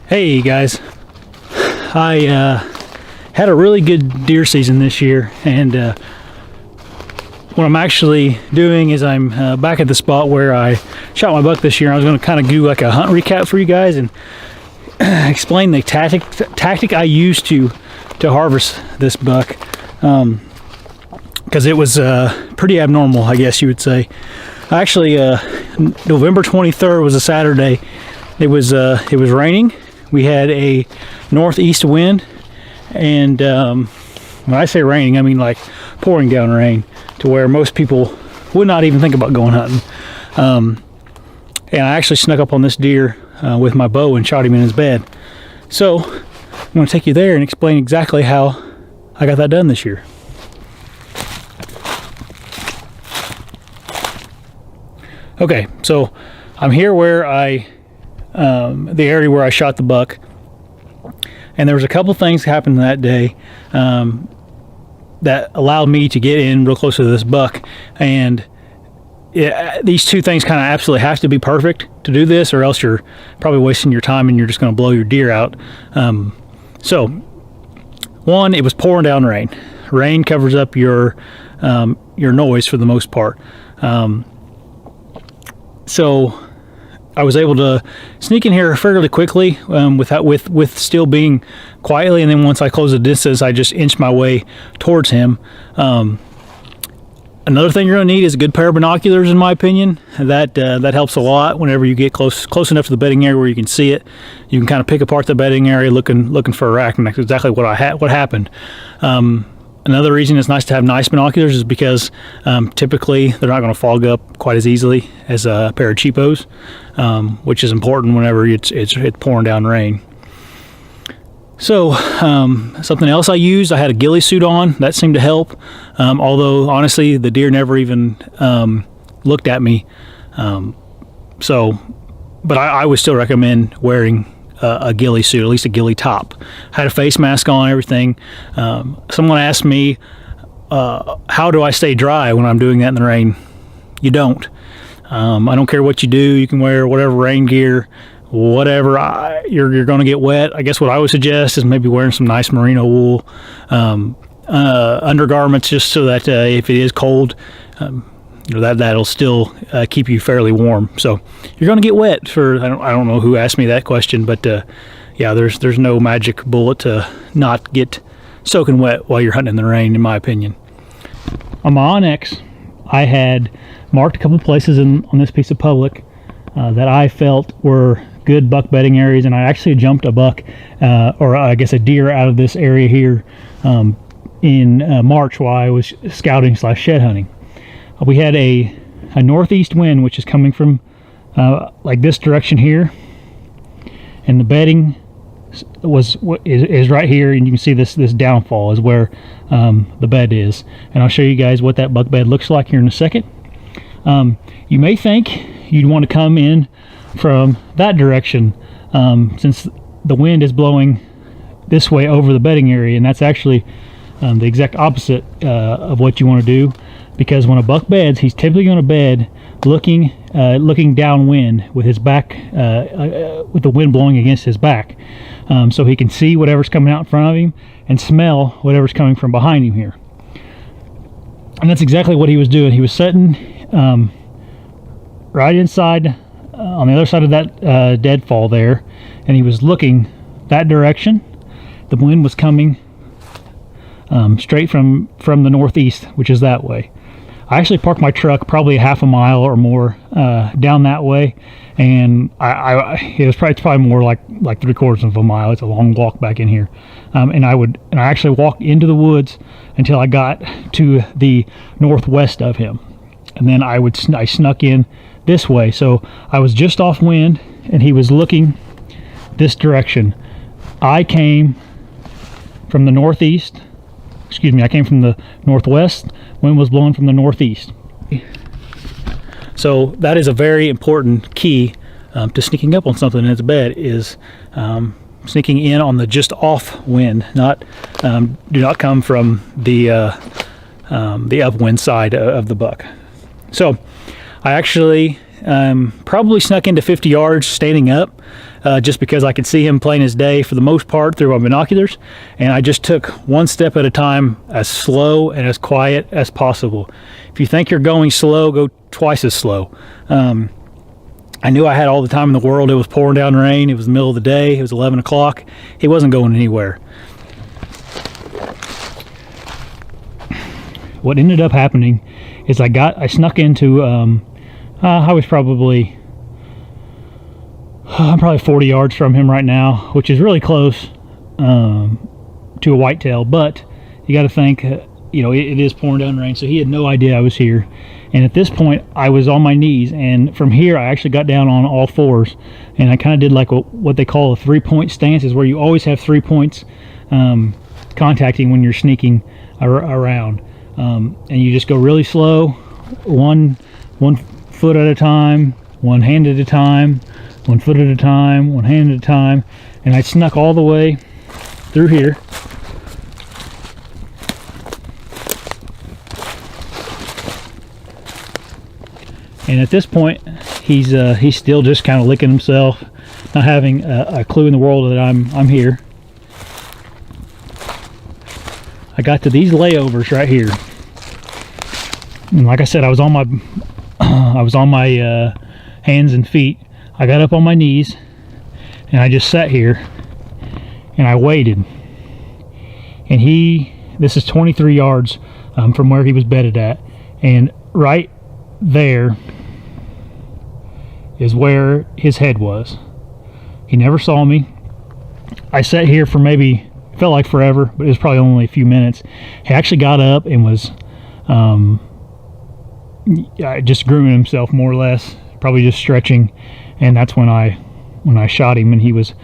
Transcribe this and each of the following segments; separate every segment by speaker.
Speaker 1: Hey guys, I had a really good deer season this year, and what I'm actually doing is I'm back at the spot where I shot my buck this year. I was going to kind of do like a hunt recap for you guys and explain the tactic I used to harvest this buck, because it was pretty abnormal, I guess you would say. Actually, November 23rd was a Saturday. It was raining. We had a northeast wind, and when I say raining, I mean like pouring down rain to where most people would not even think about going hunting. And I actually snuck up on this deer with my bow and shot him in his bed. So I'm going to take you there and explain exactly how I got that done this year. Okay, so I'm here where the area where I shot the buck, and there was a couple things happened that day that allowed me to get in real close to this buck, and these two things kind of absolutely have to be perfect to do this, or else you're probably wasting your time and you're just going to blow your deer out. So one, it was pouring down rain. Rain covers up your noise for the most part. So I was able to sneak in here fairly quickly, with still being quietly, and then once I closed the distance, I just inched my way towards him. Another thing you're going to need is a good pair of binoculars, in my opinion. That helps a lot whenever you get close enough to the bedding area where you can see it. You can kind of pick apart the bedding area looking for a rack, and that's exactly what happened. Another reason it's nice to have nice binoculars is because typically they're not going to fog up quite as easily as a pair of cheapos, which is important whenever it's pouring down rain. So something else I used, I had a ghillie suit on. That seemed to help, although honestly the deer never even looked at me. But I would still recommend wearing a ghillie suit, at least a ghillie top. I had a face mask on, everything. Someone asked me, how do I stay dry when I'm doing that in the rain? You don't. I don't care what you do. You can wear whatever rain gear, whatever. You're going to get wet. I guess what I would suggest is maybe wearing some nice merino wool undergarments, just so that if it is cold, that'll still keep you fairly warm. So you're going to get wet. I don't know who asked me that question, but yeah, there's no magic bullet to not get soaking wet while you're hunting in the rain, in my opinion. On my Onyx, I had marked a couple places on this piece of public that I felt were good buck bedding areas, and I actually jumped a buck, or I guess a deer, out of this area here in March while I was scouting / shed hunting. We had a northeast wind, which is coming from like this direction here, and the bedding is right here, and you can see this downfall is where the bed is, and I'll show you guys what that buck bed looks like here in a second. You may think you'd want to come in from that direction, since the wind is blowing this way over the bedding area, and that's actually the exact opposite of what you want to do. Because when a buck beds, he's typically going to bed looking downwind with his back, with the wind blowing against his back, so he can see whatever's coming out in front of him and smell whatever's coming from behind him here. And that's exactly what he was doing. He was sitting right inside, on the other side of that deadfall there, and he was looking that direction. The wind was coming straight from the northeast, which is that way. I actually parked my truck probably half a mile or more down that way, and it's probably more like 3/4 of a mile. It's a long walk back in here, and I actually walked into the woods until I got to the northwest of him, and then I snuck in this way. So I was just off wind, and he was looking this direction. I came from the northeast. I came from the northwest. Wind was blowing from the northeast. So that is a very important key to sneaking up on something in its bed, is sneaking in on the just off wind. Do not come from the upwind side of the buck. So I actually probably snuck into 50 yards standing up. just because I could see him plain as day for the most part through my binoculars, and I just took one step at a time, as slow and as quiet as possible. If you think you're going slow, go twice as slow. I knew I had all the time in the world. It was pouring down rain. It was the middle of the day. It was 11 o'clock. He wasn't going anywhere. What ended up happening is I snuck into, I was probably 40 yards from him right now, which is really close to a whitetail, but you got to think, you know, it is pouring down rain, so he had no idea I was here. And at this point, I was on my knees, and from here, I actually got down on all fours, and I kind of did like what they call a 3-point stance, is where you always have 3 points contacting when you're sneaking around. And you just go really slow, one foot at a time, one hand at a time, 1 foot at a time, one hand at a time, and I snuck all the way through here. And at this point, he's still just kind of licking himself, not having a clue in the world that I'm here. I got to these layovers right here, and like I said, I was on my hands and feet. I got up on my knees, and I just sat here, and I waited. And this is 23 yards from where he was bedded at, and right there is where his head was. He never saw me. I sat here for maybe, felt like forever, but it was probably only a few minutes. He actually got up and was just grooming himself, more or less, probably just stretching, and that's when I shot him, and he was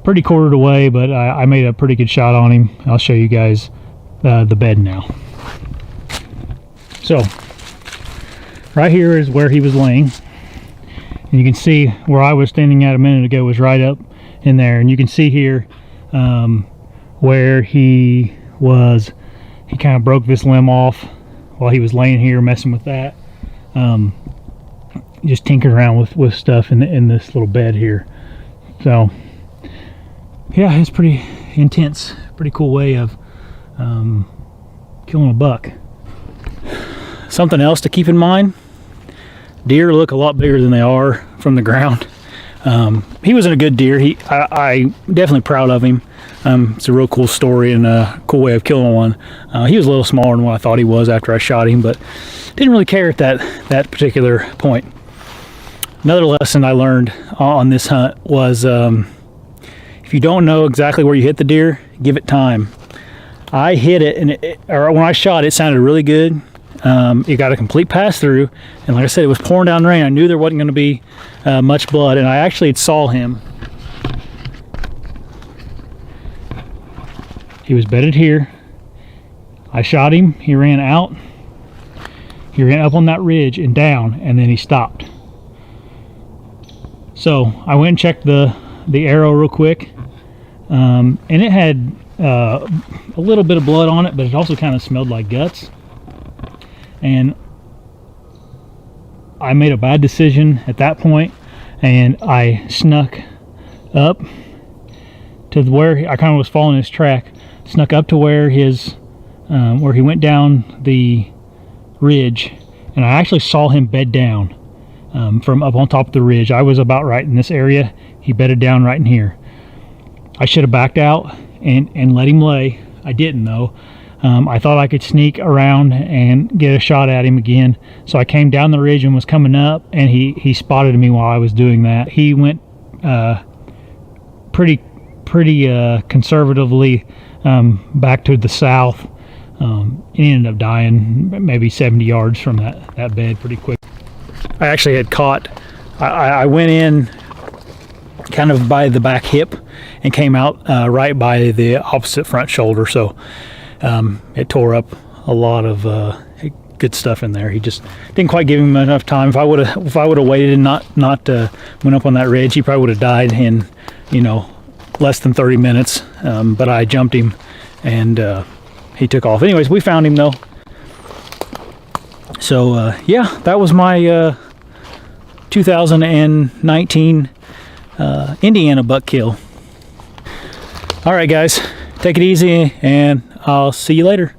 Speaker 1: pretty quartered away, but I made a pretty good shot on him. I'll show you guys the bed now. So right here is where he was laying, and you can see where I was standing at a minute ago was right up in there, and you can see here where he kind of broke this limb off while he was laying here messing with that, just tinkering around with stuff in this little bed here. So yeah, it's pretty intense, pretty cool way of killing a buck. Something else to keep in mind: deer look a lot bigger than they are from the ground. He wasn't a good deer. I definitely proud of him. It's a real cool story and a cool way of killing one. He was a little smaller than what I thought he was after I shot him, but didn't really care at that particular point. Another lesson I learned on this hunt was if you don't know exactly where you hit the deer, give it time. I hit it, and when I shot it, sounded really good. It got a complete pass through, and like I said, it was pouring down rain. I knew there wasn't going to be much blood, and I actually saw him. He was bedded here. I shot him. He ran out. He ran up on that ridge and down, and then he stopped. So I went and checked the arrow real quick, and it had a little bit of blood on it, but it also kind of smelled like guts. And I made a bad decision at that point, and I snuck up to where I kind of was following his track, snuck up to where where he went down the ridge, and I actually saw him bed down from up on top of the ridge. I was about right in this area. He bedded down right in here. I should have backed out and let him lay. I didn't, though. I thought I could sneak around and get a shot at him again, so I came down the ridge and was coming up, and he spotted me while I was doing that. He went pretty conservatively back to the south. He ended up dying maybe 70 yards from that bed pretty quick. I actually had caught, I went in kind of by the back hip and came out right by the opposite front shoulder, so it tore up a lot of good stuff in there. He just didn't quite give him enough time. If I would have waited and not went up on that ridge, he probably would have died in less than 30 minutes. But I jumped him, and he took off. Anyways, we found him though. So yeah, that was my 2019 Indiana buck kill. All right, guys, take it easy, and I'll see you later.